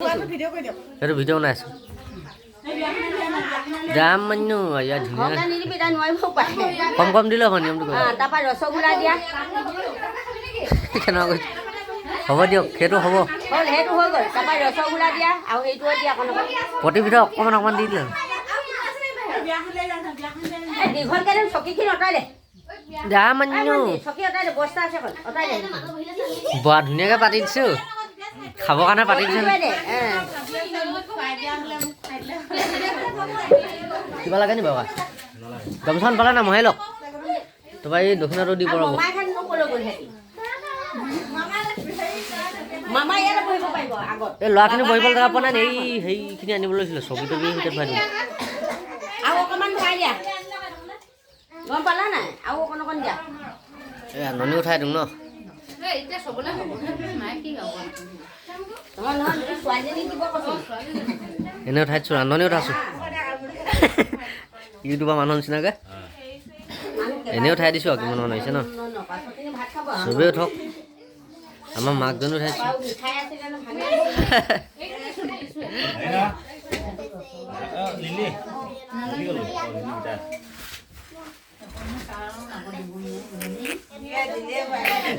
Itu video bনাই আছো যাম মান্নু ইয়া ধুনীয়া কম কম দিলে হ'ব নিয়মটো তাৰপৰা ৰসগোল্লা দিয়া কেনেকুৱা কৈছে হ'ব দিয়ক সেইটো হ'ব সেইটো হৈ গ'ল তাৰপৰা ৰসগোল্লা দিয়া আৰু সেইটোও দিয়া প্ৰতিবিধে অকণমান অকণমান দি দিলে দীঘলকৈ চকীখিনি অঁতাই দে যাম মান্নু চকী অঁতাই দে বস্তা আছে অঁতাই দে বৰ ধুনীয়াকৈ পাতি দিছোঁ খাবৰ কাৰণে পাতি দিছোঁ কিবা লাগে নি বাবা গামোচাখন পালে না মহে লওক তোমাৰ এই দক্ষিণাটো দি পৰাব এই ল'ৰাখিনি বহিবলৈ জেগা পোৱা নাই এই সেইখিনি আনিব লৈছিলে চকী তকী ভিতৰত ভৰাই দিলোঁ গম পালা নাই আৰু অকণ অকণ দিয়া এই আননি উঠাই দিম ন এনে উঠাইছোঁ ৰান্ধনি উঠাইছোঁ ইউটিউবৰ মানুহৰ নিচিনাকৈ এনেই উঠাই দিছোঁ আৰু কিমান মানুহ আহিছে ন চবেই উঠক আমাৰ মাকজনী উঠাইছোঁ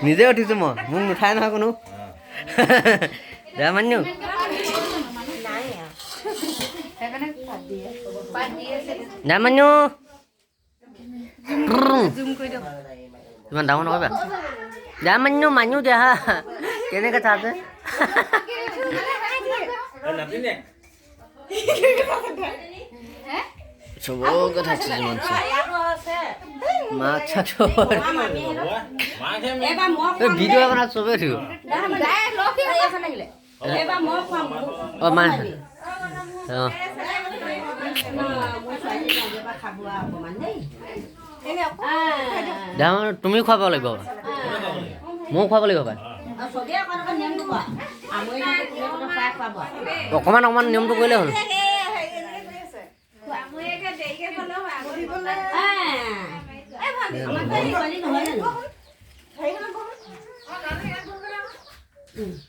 নিজে উঠিছোঁ মই মোক নুঠাই নহয় কোনো যা মান্নু যা মান্নু ইমান ডাঙৰ নকৰিবা যা মান্নু মান্নু দিয়া কেনেকৈ চাইছে চবকে ঠাইছে যিমান মাক চাক ভিডিঅ' বনাই চবেই উঠিব অঁ মা অঁ তুমি খুৱাব লাগিব ময়ো খুৱাব লাগিব পাই অকণমান অকণমান নিয়মটো কৰিলে হ'ল নহয়